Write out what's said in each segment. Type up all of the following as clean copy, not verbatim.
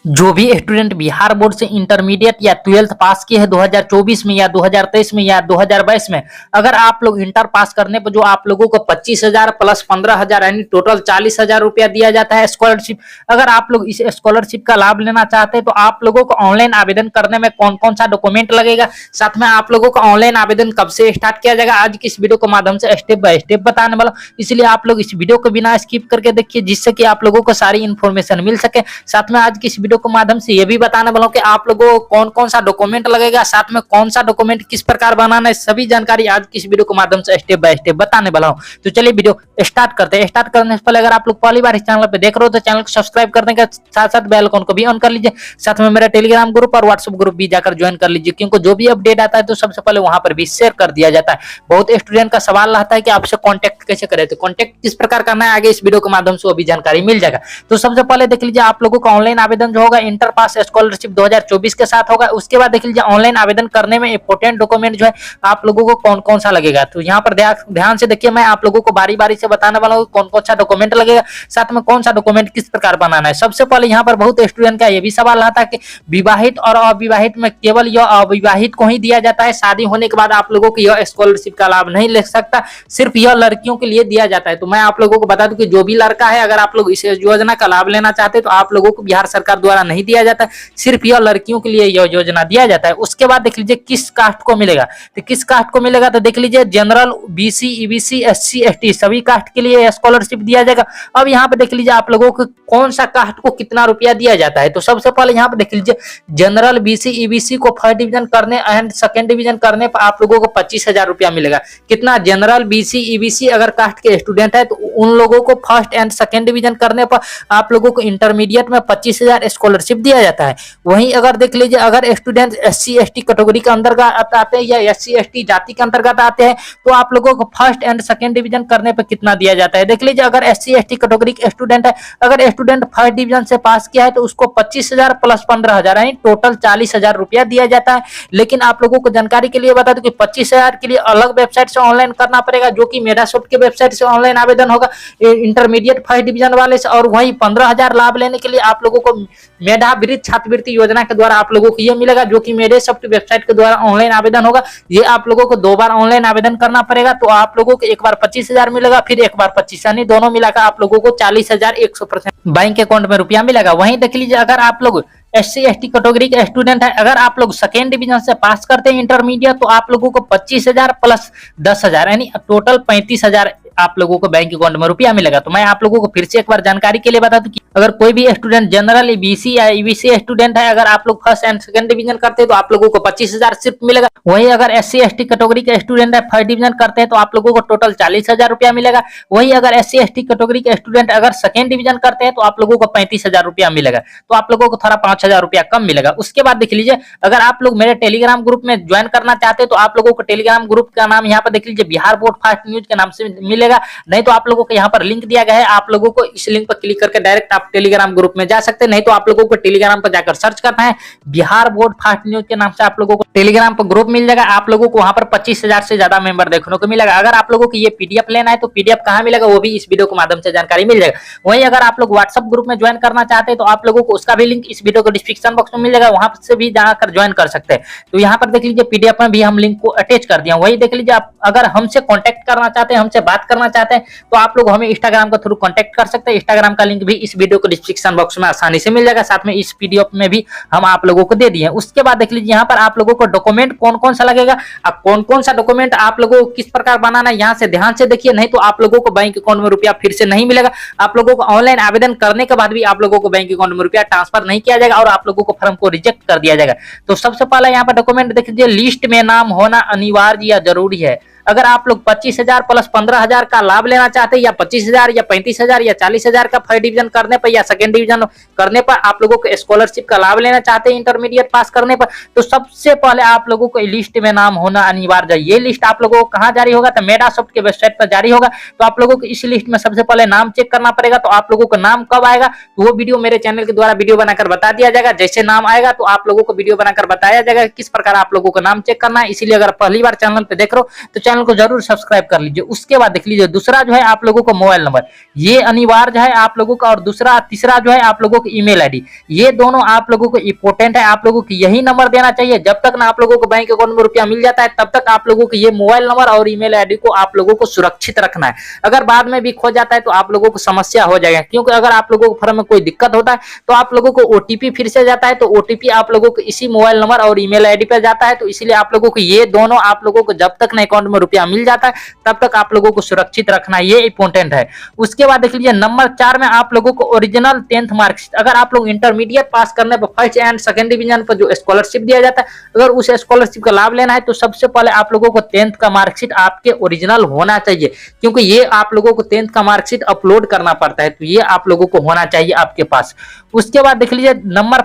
जो भी student Bihar board से इंटरमीडिएट या 12th पास किए हैं 2024 में या 2023 में या 2022 में, अगर आप लोग इंटर पास करने पर जो आप लोगों को 25,000 प्लस 15,000 यानी टोटल 40,000 रुपया दिया जाता है स्कॉलरशिप। अगर आप लोग इस स्कॉलरशिप का लाभ लेना चाहते हैं तो आप लोगों को ऑनलाइन आवेदन करने में कौन कौन सा डॉक्यूमेंट लगेगा, साथ में आप लोगों को ऑनलाइन आवेदन कब से स्टार्ट किया जाएगा, आज की इस वीडियो के माध्यम से स्टेप बाय स्टेप बताने वाला हूं। इसलिए आप लोग इस वीडियो को बिना स्किप करके देखिए, जिससे कि आप लोगों को सारी इन्फॉर्मेशन मिल सके। साथ में आज की इस वीडियो के माध्यम से ये भी बताने वाला हूं कि आप लोगों को कौन कौन सा डॉक्यूमेंट लगेगा, साथ में कौन सा डॉक्यूमेंट किस प्रकार बनाना है, सभी जानकारी आज की इस वीडियो के माध्यम से स्टेप बाय स्टेप बताने वाला हूं। तो चलिए वीडियो स्टार्ट करते हैं। स्टार्ट करने से पहले अगर आप लोग पहली बार इस चैनल पे देख रहे हो तो चैनल को सब्सक्राइब करने के साथ साथ बेल आइकन को भी ऑन कर लीजिए। साथ में मेरा टेलीग्राम ग्रुप और व्हाट्सएप ग्रुप भी जाकर ज्वाइन कर लीजिए, क्योंकि जो भी अपडेट आता है तो सबसे पहले वहां पर भी शेयर कर दिया जाता है। बहुत स्टूडेंट का सवाल रहता है कि आपसे कॉन्टैक्ट कैसे करें, तो कॉन्टैक्ट किस प्रकार करना है आगे इस वीडियो के माध्यम से वो भी जानकारी मिल जाएगा। तो सबसे पहले देख लीजिए, आप लोगों का ऑनलाइन आवेदन जो होगा इंटर पास स्कॉलरशिप 2024 के साथ होगा। उसके बाद देख लीजिए ऑनलाइन आवेदन करने में इंपोर्टेंट डॉक्यूमेंट जो है आप लोगों को कौन कौन सा लगेगा। तो यहाँ पर ध्यान से देखिए, मैं आप लोगों को बारी बारी से बताने वाला हूँ कौन कौन सा डॉक्यूमेंट लगेगा, साथ में कौन सा डॉक्यूमेंट किस प्रकार बनाना है। सबसे पहले यहाँ पर बहुत स्टूडेंट का ये भी सवाल रहता है कि विवाहित और अविवाहित में केवल यह अविवाहित को ही दिया जाता है, शादी होने के बाद आप लोगों को यह स्कॉलरशिप का लाभ नहीं ले सकता, सिर्फ यह लड़कियों के लिए दिया जाता है। तो मैं आप लोगों को बता दूं कि जो भी लड़का है, अगर आप लोग इस योजना का लाभ लेना चाहते हैं तो आप लोगों को बिहार सरकार द्वारा नहीं दिया जाता, सिर्फ यह लड़कियों के लिए यह योजना दिया जाता है। उसके बाद देख लीजिए किस कास्ट को मिलेगा, तो किस कास्ट को मिलेगा, तो देख लीजिए general, BC, EBC, SC, ST सभी कास्ट के लिए स्कॉलरशिप दिया जाएगा। अब यहाँ पे देख लीजिए आप लोगों को कौन सा कास्ट को कितना रुपया दिया जाता है। तो सबसे पहले यहाँ पे देख लीजिए, जनरल, बीसी, ईबीसी को फर्स्ट डिवीजन करने एंड सेकंड डिवीजन करने पर आप लोगों को 25,000 रुपया मिलेगा। कितना, जनरल, बीसी, ईबीसी अगर कास्ट के स्टूडेंट है तो उन लोगों को फर्स्ट एंड सेकंड डिवीजन करने पर आप लोगों को इंटरमीडिएट में 25,000 स्कॉलरशिप दिया जाता है। वहीं अगर देख लीजिए, अगर स्टूडेंट एससी एसटी कैटेगरी के अंतर्गत आते हैं या एससी एसटी जाति के अंतर्गत आते हैं तो आप लोगों को फर्स्ट एंड सेकंड डिवीजन करने पर कितना दिया जाता है। देख लीजिए, अगर एससी एसटी कैटेगरी के स्टूडेंट है, अगर स्टूडेंट फर्स्ट डिवीजन से पास किया है तो उसको 25,000 प्लस 15,000 यानी टोटल 40,000 रुपया दिया जाता है। लेकिन आप लोगों को जानकारी के लिए बता दूं कि 25,000 के लिए अलग वेबसाइट से ऑनलाइन करना पड़ेगा, जो कि मेडासॉफ्ट के वेबसाइट से ऑनलाइन आवेदन होगा इंटरमीडिएट फर्स्ट डिवीजन वाले से। और वहीं 15,000 लाभ लेने के लिए आप लोगों को मेधावृत्ति छात्रवृत्ति योजना के द्वारा आप लोगों को ये मिलेगा, जो कि मेडासॉफ्ट वेबसाइट के द्वारा ऑनलाइन आवेदन होगा। ये आप लोगों को 2 बार ऑनलाइन आवेदन करना पड़ेगा। तो आप लोगों को एक बार 25,000 मिलेगा, फिर एक बार 25, यानी दोनों मिलाकर आप लोगों को 40,100% बैंक अकाउंट में रुपया मिलेगा। वहीं देख लीजिए, अगर आप लोग एससी एसटी कैटेगरी के स्टूडेंट है, अगर आप लोग सेकेंड डिवीजन से पास करते हैं इंटरमीडिएट तो आप लोगों को 25,000 प्लस 10,000 यानी टोटल 35,000 आप लोगों को बैंक अकाउंट में रुपया मिलेगा। तो मैं आप लोगों को फिर से एक बार जानकारी के लिए बता दूं कि अगर कोई भी स्टूडेंट जनरल, बीसी या ईबीसी स्टूडेंट है, अगर आप लोग फर्स्ट एंड सेकंड डिवीजन करते हैं तो आप लोगों को 25,000 सिर्फ मिलेगा। वहीं अगर एससी एसटी कैटेगरी के स्टूडेंट है, फर्स्ट डिवीजन करते हैं तो आप लोगों को टोटल 40,000 रुपया मिलेगा। वहीं अगर एससी एसटी कैटेगरी के स्टूडेंट अगर सेकंड डिवीजन करते हैं तो आप लोगों को 35,000 रुपया मिलेगा। तो आप लोगों को थोड़ा 5,000 रुपया कम मिलेगा। उसके बाद देख लीजिए, अगर आप लोग मेरे टेलीग्राम ग्रुप में ज्वाइन करना चाहते हैं तो आप लोगों को टेलीग्राम ग्रुप का नाम यहाँ पर देख लीजिए बिहार बोर्ड फास्ट न्यूज के नाम से मिलेगा, नहीं तो आप लोगों को यहाँ पर लिंक दिया गया है, आप लोगों को इस लिंक पर क्लिक करके डायरेक्ट आप टेलीग्राम ग्रुप में जा सकते हैं। नहीं तो आप लोगों को टेलीग्राम पर जाकर सर्च करना है बिहार बोर्ड फास्ट न्यूज के नाम से, आप लोगों को टेलीग्राम पर ग्रुप मिल जाएगा। आप लोगों को वहां पर 25,000 से ज्यादा मेंबर देखने को मिलेगा। अगर आप लोगों को ये पीडीएफ लेना है तो पीडीएफ कहाँ मिलेगा वो भी इस वीडियो के माध्यम से जानकारी मिल जाएगा। वहीं अगर आप लोग व्हाट्सएप ग्रुप में ज्वाइन करना चाहते हैं तो आप लोगों को उसका भी लिंक इस वीडियो को डिस्क्रिप्शन बॉक्स में मिल जाएगा, वहां से भी जाकर ज्वाइन कर सकते हैं। तो यहाँ पर देख लीजिए पीडीएफ में भी हम लिंक को अटैच कर दिया। वही देख लीजिए, आप अगर हमसे कॉन्टैक्ट करना चाहते हैं, हमसे बात करना चाहते हैं तो आप लोग हमें इंस्टाग्राम के थ्रू कॉन्टैक्ट कर सकते हैं। इंस्टाग्राम का लिंक भी इस वीडियो को डिस्क्रिप्शन बॉक्स में आसानी से मिल जाएगा, साथ में इस पीडीएफ में भी हम आप लोगों को दे दिए। उसके बाद देख लीजिए, यहाँ पर आप लोगों को डॉक्यूमेंट कौन कौन सा लगेगा, कौन कौन सा डॉक्यूमेंट आप लोगों को किस प्रकार बनाना है, यहाँ से ध्यान से देखिए, नहीं तो आप लोगों को बैंक अकाउंट में रुपया फिर से नहीं मिलेगा। आप लोगों को ऑनलाइन आवेदन करने के बाद भी आप लोगों को बैंक अकाउंट में रुपया ट्रांसफर नहीं किया जाएगा और आप लोगों को फॉर्म को रिजेक्ट कर दिया जाएगा। तो सबसे पहले यहाँ पर डॉक्यूमेंट देख लीजिए, लिस्ट में नाम होना अनिवार्य या जरूरी है। अगर आप लोग 25,000 प्लस 15,000 का लाभ लेना चाहते हैं, या 25,000 या 35,000 या 40,000 का फर्स्ट डिवीजन करने पर या सेकंड डिवीजन करने पर आप लोगों को स्कॉलरशिप का लाभ लेना चाहते हैं इंटरमीडिएट पास करने पर, तो सबसे पहले आप लोगों को लिस्ट में नाम होना अनिवार्य है। ये लिस्ट आप लोगों को कहाँ जारी होगा, तो मेडासॉफ्ट के वेबसाइट पर जारी होगा। तो आप लोगों को इस लिस्ट में सबसे पहले नाम चेक करना पड़ेगा। तो आप लोगों का नाम कब आएगा तो वो वीडियो मेरे चैनल के द्वारा वीडियो बनाकर बता दिया जाएगा। जैसे नाम आएगा तो आप लोगों को वीडियो बनाकर बताया जाएगा किस प्रकार आप लोगों का नाम चेक करना है। इसीलिए अगर पहली बार चैनल पे देख रहे हो तो चैनल चैनल को जरूर सब्सक्राइब कर लीजिए। उसके बाद देख लीजिए दूसरा जो है आप लोगों को मोबाइल नंबर, ये अनिवार्य है आप लोगों का, और दूसरा तीसरा जो है आप लोगों की ईमेल आईडी, ये दोनों आप लोगों को इंपॉर्टेंट है। आप लोगों को यही नंबर देना चाहिए। जब तक ना आप लोगों को बैंक अकाउंट में रुपया मिल जाता है तब तक आप लोगों को ये मोबाइल नंबर और ईमेल आईडी को आप लोगों को सुरक्षित रखना है। अगर बाद में भी खो जाता है तो आप लोगों को समस्या हो जाएगा, क्योंकि अगर आप लोगों को फर्म में कोई दिक्कत होता है तो आप लोगों को ओटीपी फिर से जाता है, तो ओटीपी आप लोगों को इसी मोबाइल नंबर और ईमेल आईडी पे जाता है। तो इसलिए आप लोगों को ये दोनों आप लोगों को जब तक ना अकाउंट में रुपया मिल जाता है तब तक आप लोगों को सुरक्षित रखना, ये इंपॉर्टेंट है। उसके बाद देख लीजिए नंबर 4 में आप लोगों को ओरिजिनल 10th मार्कशीट, अगर आप लोग इंटरमीडिएट पास करने पर फर्स्ट एंड सेकंड डिवीजन पर जो स्कॉलरशिप दिया जाता है, अगर उस स्कॉलरशिप का लाभ लेना है तो सबसे पहले आप लोगों को 10th का मार्कशीट आपके ओरिजिनल होना चाहिए, क्योंकि ये आप लोगों को 10th का मार्कशीट अपलोड करना पड़ता है, तो ये आप लोगों को होना चाहिए आपके पास। उसके बाद देख लीजिए नंबर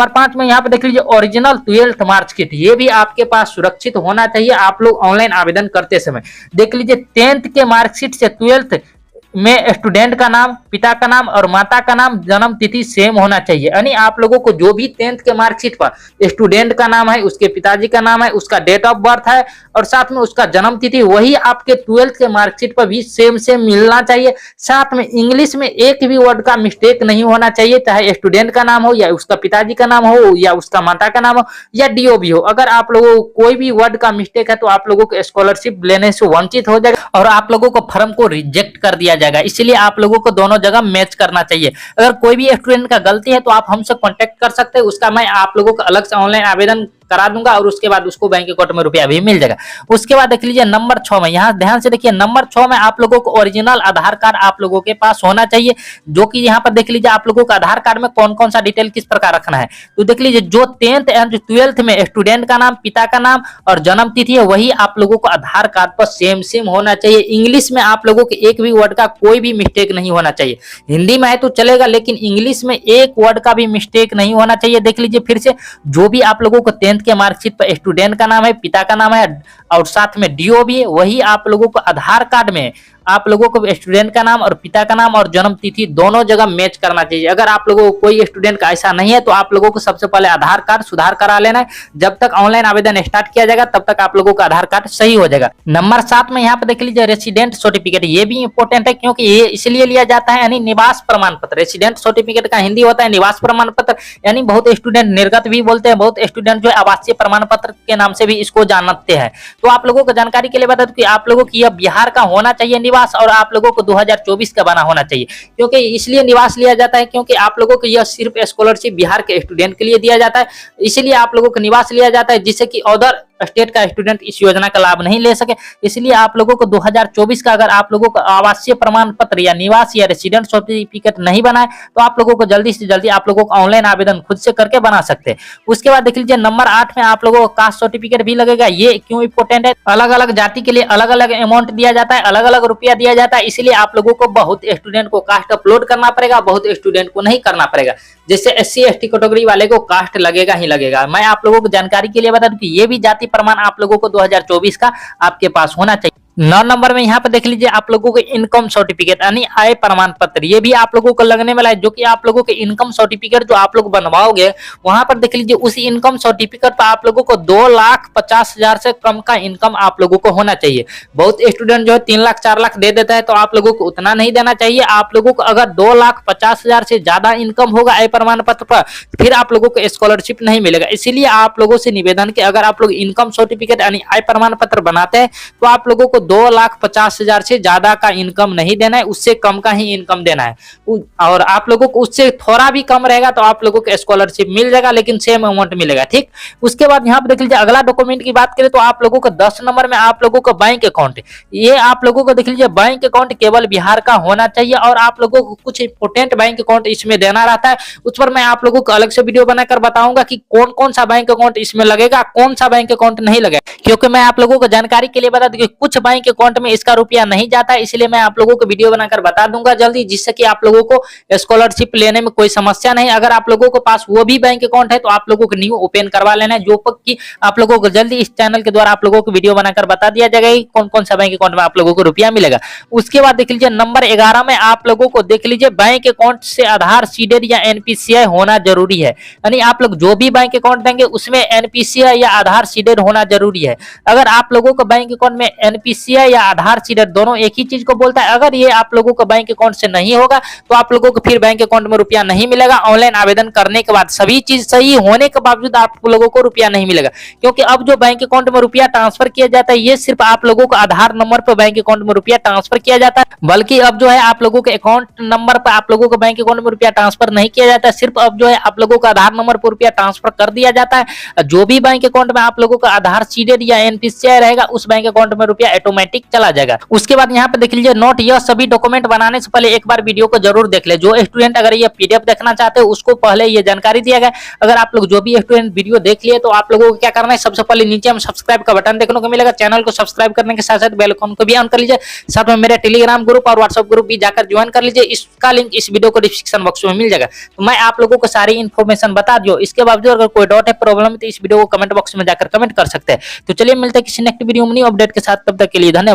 5 में यहाँ पे देख लीजिए ओरिजिनल 12th मार्कशीट, ये भी आपके पास सुरक्षित होना चाहिए। आप लोग ऑनलाइन आवेदन करते समय देख लीजिए 10th के मार्कशीट से 12th में स्टूडेंट का नाम, पिता का नाम और माता का नाम, जन्म तिथि सेम होना चाहिए। यानी आप लोगों को जो भी 10th के मार्कशीट पर स्टूडेंट का नाम है, उसके पिताजी का नाम है, उसका डेट ऑफ बर्थ है और साथ में उसका जन्म तिथि, वही आपके 12th के मार्कशीट पर भी सेम मिलना चाहिए। साथ में इंग्लिश में एक भी वर्ड का मिस्टेक नहीं होना चाहिए, चाहे स्टूडेंट का नाम हो या उसका पिताजी का नाम हो या उसका माता का नाम हो या डीओ भी हो। अगर आप लोगों को कोई भी वर्ड का मिस्टेक है तो आप लोगों को स्कॉलरशिप लेने से वंचित हो जाएगा और आप लोगों को फॉर्म को रिजेक्ट कर दिया जाएगा। इसलिए आप लोगों को दोनों जगह मैच करना चाहिए। अगर कोई भी स्टूडेंट का गलती है तो आप हमसे कांटेक्ट कर सकते हैं, उसका मैं आप लोगों को अलग से ऑनलाइन आवेदन करा दूंगा और उसके बाद उसको बैंक अकाउंट में रुपया भी मिल जाएगा। उसके बाद देख लीजिए नंबर 6 में, यहाँ ध्यान से देखिए नंबर 6 में आप लोगों को ओरिजिनल आधार कार्ड आप लोगों के पास होना चाहिए, जो कि यहाँ पर देख लीजिए आप लोगों का आधार कार्ड में कौन कौन सा डिटेल किस प्रकार रखना है। तो देख लीजिए जो 10th एंड 12th में स्टूडेंट का नाम, पिता का नाम और जन्म तिथि है, वही आप लोगों को आधार कार्ड पर सेम होना चाहिए। इंग्लिश में आप लोगों के एक भी वर्ड का कोई भी मिस्टेक नहीं होना चाहिए। हिंदी में है तो चलेगा, लेकिन इंग्लिश में एक वर्ड का भी मिस्टेक नहीं होना चाहिए। देख लीजिए फिर से, जो भी आप लोगों को 10th के मार्कशीट पर स्टूडेंट का नाम है, पिता का नाम है और साथ में डीओ भी है, वही आप लोगों को आधार कार्ड में आप लोगों को स्टूडेंट का नाम और पिता का नाम और जन्म तिथि दोनों जगह मैच करना चाहिए। अगर आप लोगों को कोई स्टूडेंट का ऐसा नहीं है तो आप लोगों को सबसे पहले आधार कार्ड सुधार करा लेना है। जब तक ऑनलाइन आवेदन स्टार्ट किया जाएगा तब तक आप लोगों का आधार कार्ड सही हो जाएगा। नंबर 7 में यहाँ पे देख लीजिए रेसिडेंट सर्टिफिकेट, ये भी इंपॉर्टेंट है क्योंकि ये इसलिए लिया जाता है, यानी निवास प्रमाण पत्र। रेसिडेंट सर्टिफिकेट का हिंदी होता है निवास प्रमाण पत्र, यानी बहुत स्टूडेंट निर्गत भी बोलते हैं, बहुत स्टूडेंट जो है आवासीय प्रमाण पत्र के नाम से भी इसको जानते हैं। तो आप लोगों को जानकारी के लिए बता दूं कि आप लोगों की यह बिहार का होना चाहिए निवास, और आप लोगों को 2024 का बना होना चाहिए। क्योंकि इसलिए निवास लिया जाता है क्योंकि आप लोगों को यह सिर्फ स्कॉलरशिप बिहार के स्टूडेंट के लिए दिया जाता है, इसलिए आप लोगों को निवास लिया जाता है, जिससे कि अदर स्टेट का स्टूडेंट इस योजना का लाभ नहीं ले सके। इसलिए आप लोगों को 2024 का अगर आप लोगों को आवासीय प्रमाण पत्र या निवास या रेसिडेंट सर्टिफिकेट नहीं बनाए तो आप लोगों को जल्दी से जल्दी आप लोगों को ऑनलाइन आवेदन खुद से करके बना सकते हैं। उसके बाद देख लीजिए नंबर 8 में आप लोगों को कास्ट सर्टिफिकेट भी लगेगा। ये क्यों इंपॉर्टेंट है? अलग अलग जाति के लिए अलग अलग अमाउंट दिया जाता है, अलग अलग रुपया दिया जाता है, इसलिए आप लोगों को बहुत स्टूडेंट को कास्ट अपलोड करना पड़ेगा, बहुत स्टूडेंट को नहीं करना पड़ेगा। जैसे SC ST कैटेगरी वाले को कास्ट लगेगा ही लगेगा। मैं आप लोगों को जानकारी के लिए बता दूं कि ये भी जाति प्रमाण आप लोगों को 2024 का आपके पास होना चाहिए। 9 नंबर में यहाँ पे देख लीजिए आप लोगों को इनकम सर्टिफिकेट यानी आय प्रमाण पत्र, ये भी आप लोगों को लगने वाला है, जो कि आप लोगों के इनकम सर्टिफिकेट जो आप लोग बनवाओगे वहां पर देख लीजिए उसी इनकम सर्टिफिकेट पर आप लोगों को 2,50,000 से कम का इनकम आप लोगों को होना चाहिए। बहुत स्टूडेंट जो है 3 लाख 4 लाख दे देता है, तो आप लोगों को उतना नहीं देना चाहिए। आप लोगों को अगर 2,50,000 से ज्यादा इनकम होगा आय प्रमाण पत्र पर, फिर आप लोगों को स्कॉलरशिप नहीं मिलेगा। इसीलिए आप लोगों से निवेदन कि अगर आप लोग इनकम सर्टिफिकेट यानी आय प्रमाण पत्र बनाते हैं तो आप लोगों को 2,50,000 से ज्यादा का इनकम नहीं देना है, उससे कम का ही इनकम देना है। और आप लोगों को उससे थोड़ा भी कम रहेगा तो आप लोगों को स्कॉलरशिप मिल जाएगा, लेकिन सेम अमाउंट मिलेगा। ठीक, उसके बाद यहाँ पर देख लीजिए अगला डॉक्यूमेंट की बात करें तो आप लोगों को 10 नंबर में आप लोगों को बैंक अकाउंट, ये आप लोगों को देख लीजिए बैंक अकाउंट केवल बिहार का होना चाहिए, और आप लोगों को कुछ इंपोर्टेंट बैंक अकाउंट इसमें देना रहता है। उस पर मैं आप लोगों को अलग से वीडियो बनाकर बताऊंगा कि कौन कौन सा बैंक अकाउंट इसमें लगेगा, कौन सा बैंक अकाउंट नहीं लगेगा। क्योंकि मैं आप लोगों को जानकारी के लिए बता दूं कि कुछ बैंक बैंक अकाउंट में इसका रुपया नहीं जाता है, इसलिए मैं आप लोगों को वीडियो बनाकर बता दूंगा जल्दी, जिससे कि आप लोगों को स्कॉलरशिप लेने में कोई समस्या नहीं। अगर आप लोगों के पास वो भी बैंक अकाउंट है तो आप लोगों को न्यू ओपन करवा लेना है, जो कि आप लोगों को जल्दी इस चैनल के द्वारा आप लोगों को वीडियो बनाकर बता दिया जाएगा कि कौन कौन सा बैंक अकाउंट में आप लोगों को रुपया मिलेगा। उसके बाद देख लीजिए नंबर 11 में आप लोगों को देख लीजिए बैंक अकाउंट से आधार सीडेड या एनपीसीआई होना जरूरी है, यानी आप लोग जो भी बैंक अकाउंट देंगे उसमें एनपीसीआई या आधार सीडेड होना जरूरी है। अगर आप लोगों का बैंक अकाउंट में एनपीसीआई या आधार सीडेड दोनों एक ही चीज को बोलता है, अगर ये आप लोगों का बैंक अकाउंट से नहीं होगा तो आप लोगों को फिर बैंक अकाउंट में रुपया नहीं मिलेगा। ऑनलाइन आवेदन करने के बाद सभी चीज सही होने के बावजूद आप लोगों को रुपया नहीं मिलेगा, क्योंकि अब जो बैंक अकाउंट में रुपया ट्रांसफर किया जाता है ये सिर्फ आप लोगों को आधार नंबर पर बैंक अकाउंट में रुपया ट्रांसफर किया जाता है, बल्कि अब जो है आप लोगों के अकाउंट नंबर पर आप लोगों को बैंक अकाउंट में रुपया ट्रांसफर नहीं किया जाता है, सिर्फ अब जो है आप लोगों का आधार नंबर पर रुपया ट्रांसफर कर दिया जाता है। जो भी बैंक अकाउंट में आप लोगों का आधार सीडेड या एनपीसीआई रहेगा उस बैंक अकाउंट में रुपया ऑटोमेटिक चला जाएगा। उसके बाद यहाँ पे देख लीजिए नोट, यह सभी डॉक्यूमेंट बनाने से पहले एक बार वीडियो को जरूर देख ले। जो स्टूडेंट अगर ये पीडीएफ देखना चाहते हो उसको पहले ये जानकारी दिया गया। अगर आप लोग जो भी स्टूडेंट वीडियो देख लिए तो आप लोगों को क्या करना है, सबसे पहले नीचे में सब्सक्राइब का बटन देखने को मिलेगा, चैनल को सब्सक्राइब करने के साथ साथ बेल आइकन को भी ऑन कर लीजिए। साथ में मेरे टेलीग्राम ग्रुप और व्हाट्सएप ग्रुप भी जाकर ज्वाइन कर लीजिए, इसका लिंक इस वीडियो को डिस्क्रिप्शन बॉक्स में मिल जाएगा। तो मैं आप लोगों को सारी इन्फॉर्मेशन बता दियो। इसके बावजूद अगर कोई डाउट है, प्रॉब्लम है तो इस वीडियो को कमेंट बॉक्स में जाकर कमेंट कर सकते हैं। तो चलिए मिलते हैं किसी नेक्स्ट वीडियो में न्यू अपडेट के साथ, तब तक के लिए धन्यवाद।